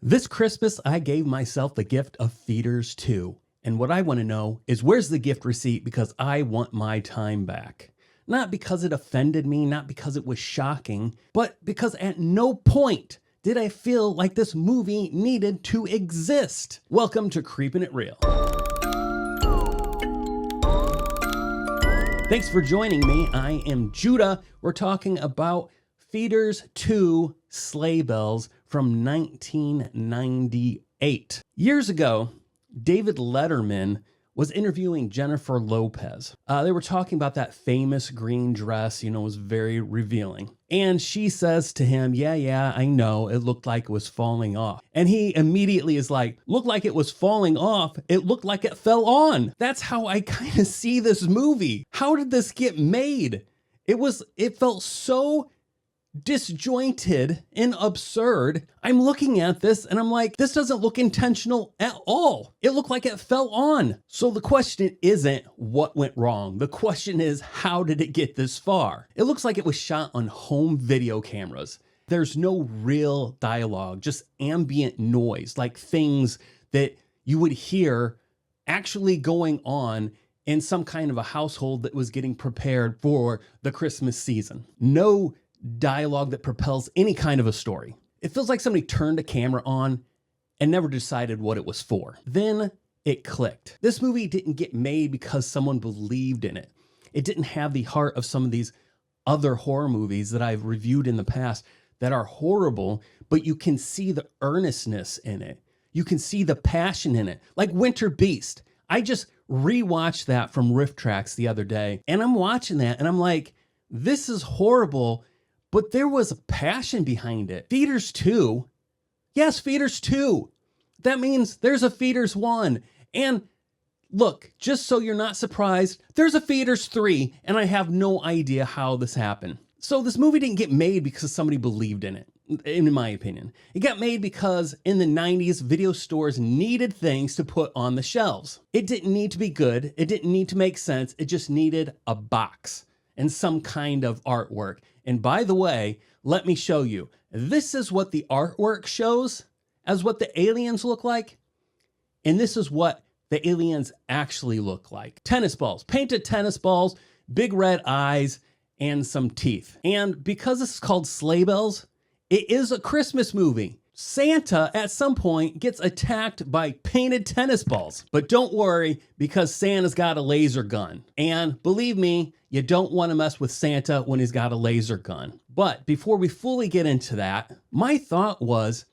This Christmas, I gave myself the gift of Feeders 2. And what I want to know is where's the gift receipt because I want my time back. Not because it offended me, not because it was shocking, but because at no point did I feel like this movie needed to exist. Welcome to Creepin' It Real. Thanks for joining me. I am Judah. We're talking about Feeders 2 Sleigh Bells from 1998. Years ago, David Letterman was interviewing Jennifer Lopez. They were talking about that famous green dress, was very revealing. And she says to him, yeah, I know, it looked like it was falling off. And he immediately is like, looked like it was falling off. It looked like it fell on. That's how I kind of see this movie. How did this get made? It felt so disjointed and absurd. I'm looking at this and I'm like, this doesn't look intentional at all. It looked like it fell on. So the question isn't what went wrong. The question is, how did it get this far? It looks like it was shot on home video cameras. There's no real dialogue, just ambient noise, like things that you would hear actually going on in some kind of a household that was getting prepared for the Christmas season. No dialogue that propels any kind of a story. It feels like somebody turned a camera on and never decided what it was for. Then it clicked. This movie didn't get made because someone believed in it. It didn't have the heart of some of these other horror movies that I've reviewed in the past that are horrible, but you can see the earnestness in it. You can see the passion in it. Like Winter Beast. I just rewatched that from Riff Tracks the other day, and I'm watching that and I'm like, this is horrible, but there was a passion behind it. Feeders 2. Yes, Feeders 2. That means there's a Feeders 1. And look, just so you're not surprised, there's a Feeders 3, and I have no idea how this happened. So this movie didn't get made because somebody believed in it, in my opinion. It got made because in the 90s, video stores needed things to put on the shelves. It didn't need to be good. It didn't need to make sense. It just needed a box and some kind of artwork. And by the way, let me show you. This is what the artwork shows as what the aliens look like. And this is what the aliens actually look like. Tennis balls, painted tennis balls, big red eyes, and some teeth. And because this is called Sleigh Bells, it is a Christmas movie. Santa at some point gets attacked by painted tennis balls. But don't worry, because Santa's got a laser gun. And believe me, you don't want to mess with Santa when he's got a laser gun. But before we fully get into that, my thought was,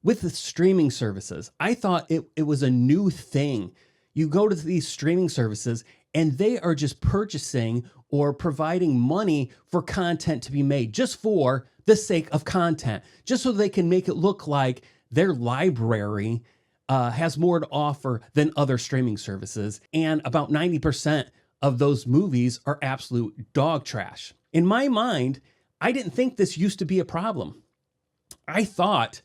with the streaming services, I thought it was a new thing. You go to these streaming services and they are just purchasing or providing money for content to be made just for the sake of content, just so they can make it look like their library has more to offer than other streaming services. And about 90% of those movies are absolute dog trash. In my mind, I didn't think this used to be a problem. I thought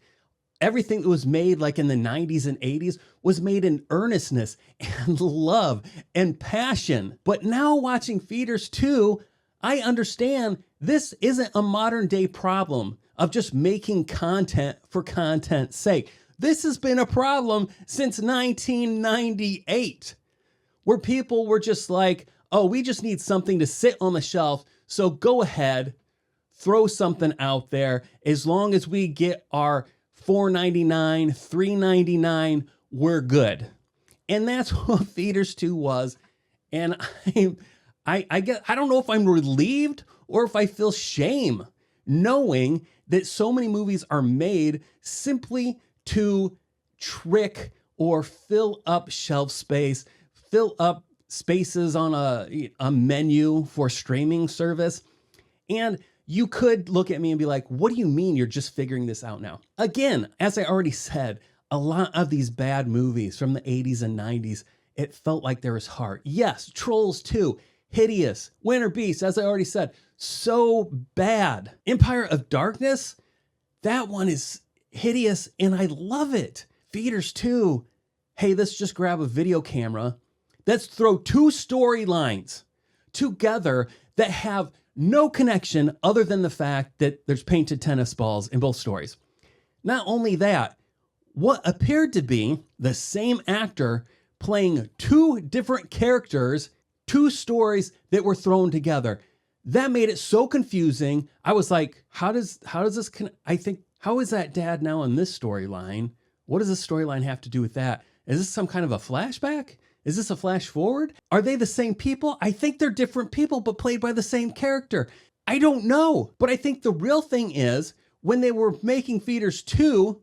everything that was made like in the 90s and 80s was made in earnestness and love and passion. But now watching Feeders 2, I understand this isn't a modern day problem of just making content for content's sake. This has been a problem since 1998, where people were just like, oh, we just need something to sit on the shelf. So go ahead, throw something out there. As long as we get our $4.99, $3.99, we're good. And that's what Feeders 2 was. And I don't know if I'm relieved or if I feel shame knowing that so many movies are made simply to trick or fill up shelf space, fill up spaces on a menu for streaming service. And you could look at me and be like, what do you mean you're just figuring this out now? Again, as I already said, a lot of these bad movies from the 80s and 90s, it felt like there was heart. Yes, Trolls 2, hideous. Winter Beast, as I already said, so bad. Empire of Darkness, that one is hideous and I love it. Feeders 2, hey, let's just grab a video camera. Let's throw two storylines together that have no connection other than the fact that there's painted tennis balls in both stories. Not only that, what appeared to be the same actor playing two different characters, two stories that were thrown together. That made it so confusing. I was like, how does this, how is that dad now in this storyline? What does this storyline have to do with that? Is this some kind of a flashback? Is this a flash forward? Are they the same people? I think they're different people, but played by the same character. I don't know. But I think the real thing is, when they were making Feeders 2,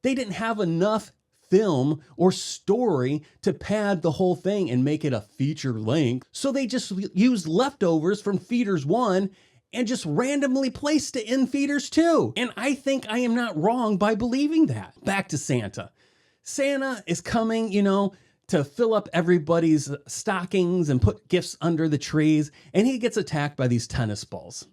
they didn't have enough film or story to pad the whole thing and make it a feature length. So they just used leftovers from Feeders 1 and just randomly placed it in Feeders 2. And I think I am not wrong by believing that. Back to Santa. Santa is coming, to fill up everybody's stockings and put gifts under the trees, and he gets attacked by these tennis balls.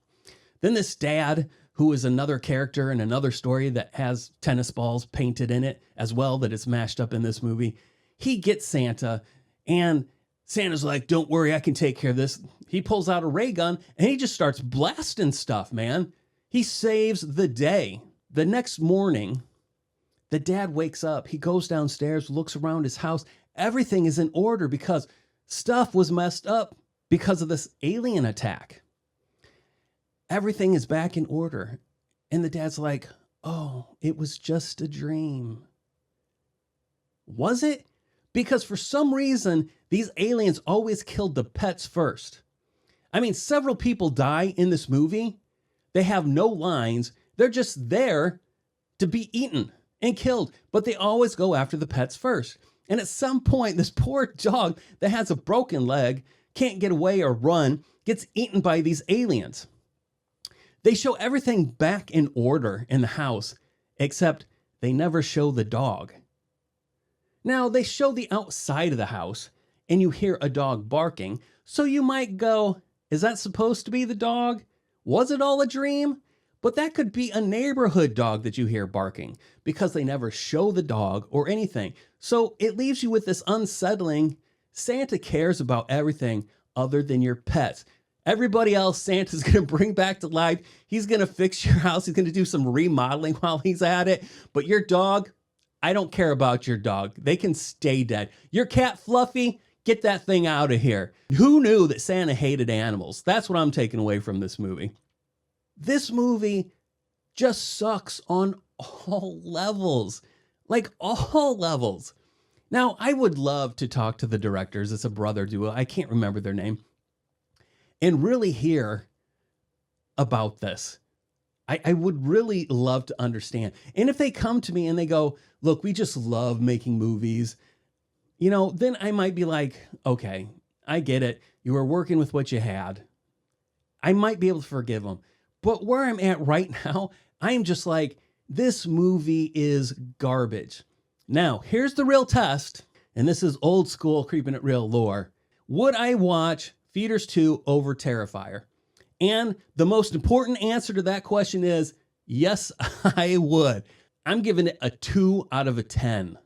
Then this dad, who is another character in another story that has tennis balls painted in it as well, that is mashed up in this movie, he gets Santa, and Santa's like, don't worry, I can take care of this. He pulls out a ray gun, and he just starts blasting stuff, man. He saves the day. The next morning, the dad wakes up. He goes downstairs, looks around his house. Everything is in order because stuff was messed up because of this alien attack. Everything is back in order. And the dad's like, oh, it was just a dream. Was it? Because for some reason, these aliens always killed the pets first. I mean, several people die in this movie. They have no lines. They're just there to be eaten and killed, but they always go after the pets first. And at some point, this poor dog that has a broken leg, can't get away or run, gets eaten by these aliens. They show everything back in order in the house, except they never show the dog. Now, they show the outside of the house, and you hear a dog barking, so you might go, is that supposed to be the dog? Was it all a dream? But that could be a neighborhood dog that you hear barking, because they never show the dog or anything. So it leaves you with this unsettling, Santa cares about everything other than your pets. Everybody else, Santa's going to bring back to life. He's going to fix your house. He's going to do some remodeling while he's at it. But your dog, I don't care about your dog. They can stay dead. Your cat, Fluffy, get that thing out of here. Who knew that Santa hated animals? That's what I'm taking away from this movie. This movie just sucks on all levels. Like all levels. Now, I would love to talk to the directors. It's a brother duo. I can't remember their name. And really hear about this. I would really love to understand. And if they come to me and they go, look, we just love making movies, then I might be like, okay, I get it. You were working with what you had. I might be able to forgive them. But where I'm at right now, I'm just like, this movie is garbage. Now, here's the real test. And this is old school Creepin' It Real lore. Would I watch Feeders 2 over Terrifier? And the most important answer to that question is, yes, I would. I'm giving it a 2 out of 10.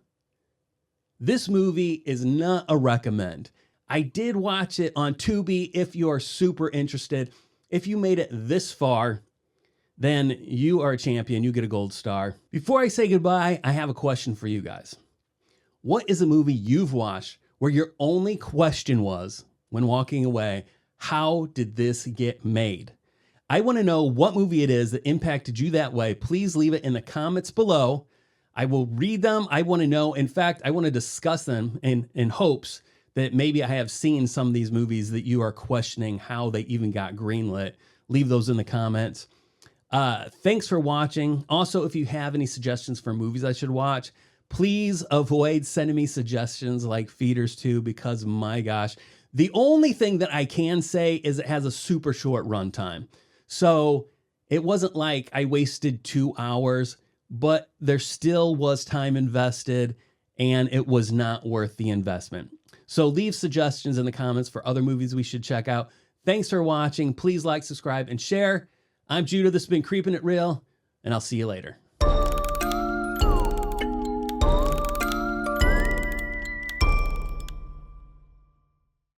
This movie is not a recommend. I did watch it on Tubi if you're super interested. If you made it this far, then you are a champion. You get a gold star. Before I say goodbye, I have a question for you guys. What is a movie you've watched where your only question was, when walking away, how did this get made? I want to know what movie it is that impacted you that way. Please leave it in the comments below. I will read them. I want to know. In fact, I want to discuss them in hopes that maybe I have seen some of these movies that you are questioning how they even got greenlit. Leave those in the comments. Thanks for watching. Also, if you have any suggestions for movies I should watch, please avoid sending me suggestions like Feeders 2 because, my gosh, the only thing that I can say is it has a super short runtime. So it wasn't like I wasted 2 hours, but there still was time invested and it was not worth the investment. So leave suggestions in the comments for other movies we should check out. Thanks for watching. Please like, subscribe, and share. I'm Judah. This has been Creepin' It Real, and I'll see you later.